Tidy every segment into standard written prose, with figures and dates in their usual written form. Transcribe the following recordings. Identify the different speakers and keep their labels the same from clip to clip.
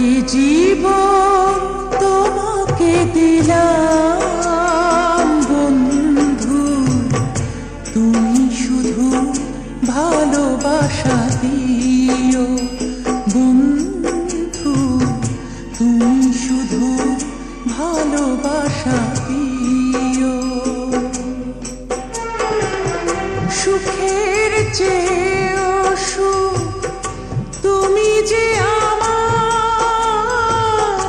Speaker 1: এ জীবন তোমাকে দিলাম বন্ধু, তুমি শুধু ভালোবাসা দিও বন্ধু, তুমি শুধু ভালোবাসা দিও। সুখের চেয়েও সুখ তুমি যে আমার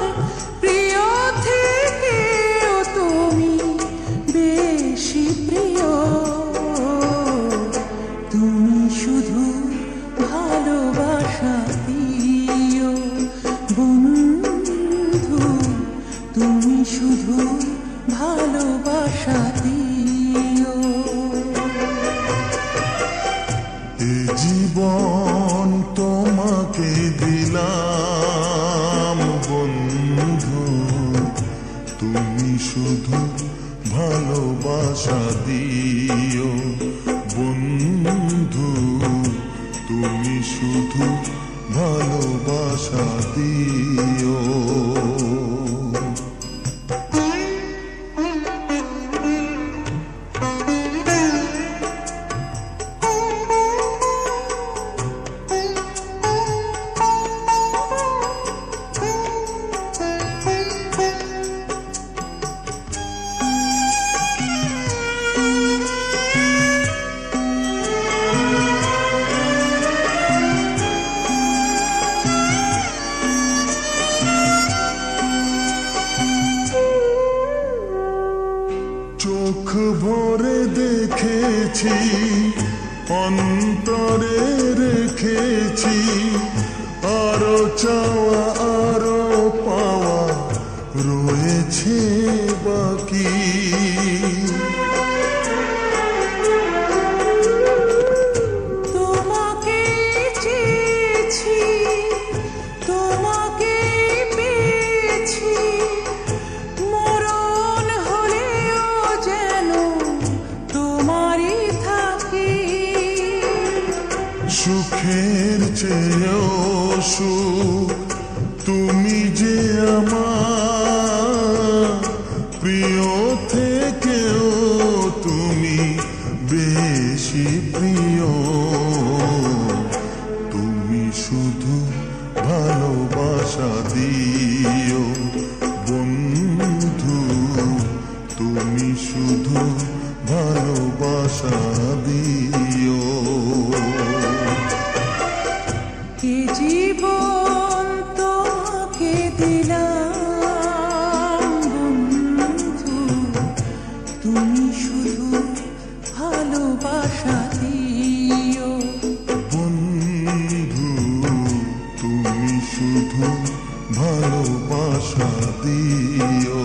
Speaker 1: প্রিয় থেকেও তুমি বেশি প্রিয়, তুমি শুধু ভালোবাসা দিও বন্ধু, তুমি শুধু ভালোবাসা দিও।
Speaker 2: এ জীবন তোমাকে দিলাম বন্ধু, তুমি শুধু ভালোবাসা দিও বন্ধু, তুমি শুধু ভালোবাসা দিও। চোখ ভরে দেখেছি, অন্তরে রেখেছি, আরো চাওয়া আরো পাওয়া রয়েছে বাকি।
Speaker 1: তোমাকে চেয়েছি, তোমাকে পেয়েছি, মরণ হলেও যেন তোমারই থাকি।
Speaker 2: সুখের চেয়েও সুখ তুমি যে আমার প্রিয় থেকেও তুমি বেশি প্রিয়, তুমি শুধু ভালোবাসা দিও বন্ধু, তুমি শুধু ভালোবাসা দিও।
Speaker 1: এ জীবন তোমাকে দিলাম বন্ধু, তুমি শুধু ভালোবাসা দিও
Speaker 2: বন্ধু, তুমি শুধু ভালোবাসা দিও।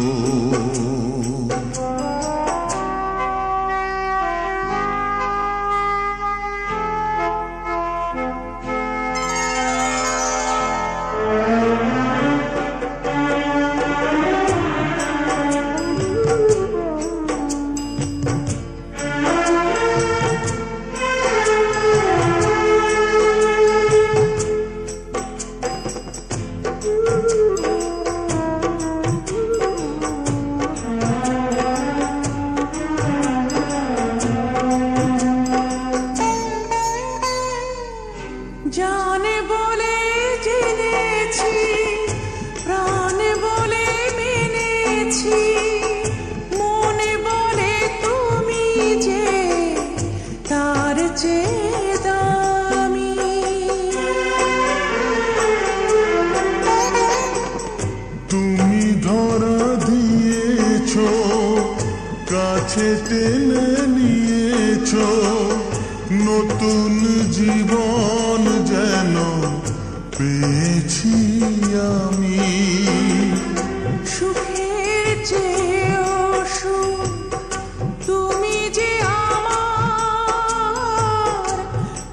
Speaker 1: জানে বলে জেনেছি, প্রাণে বলে মেনেছি, মনে বলে তুমি যে তার চেয়ে দামি।
Speaker 2: তুমি ধরা দিয়েছ, কাছে টেনে নিয়েছ, নতুন জীবন যেন পেয়েছি আমি।
Speaker 1: সুখের চেয়েও সুখ তুমি যে আমার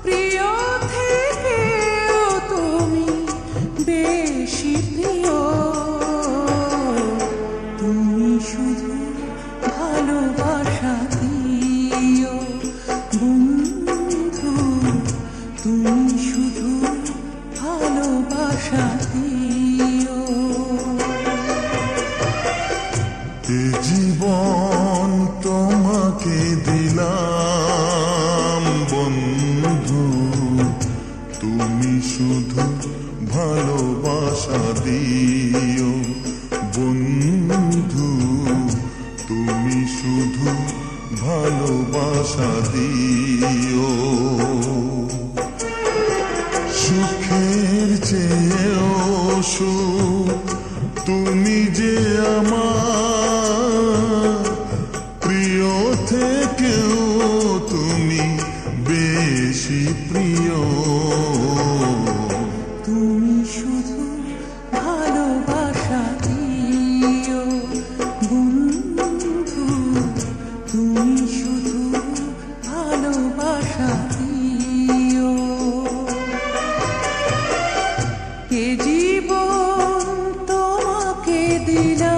Speaker 1: প্রিয় থেকেও তুমি বেশি প্রিয়, তুমি শুধু ভালোবাসা দিও বন্ধু, তুমি শুধু ভালোবাসা দিও।
Speaker 2: তুমি শুধু ভালোবাসা দিও বন্ধু, তুমি শুধু ভালোবাসা দিও। সুখের চেয়েও সুখ তুমি যে আমার, প্রিয় থেকেও তুমি বেশি প্রিয়।
Speaker 1: তুমি শুধু ভালোবাসা দিও বন্ধু, তুমি শুধু ভালোবাসা দিও। এ জীবন তোমাকে দিলাম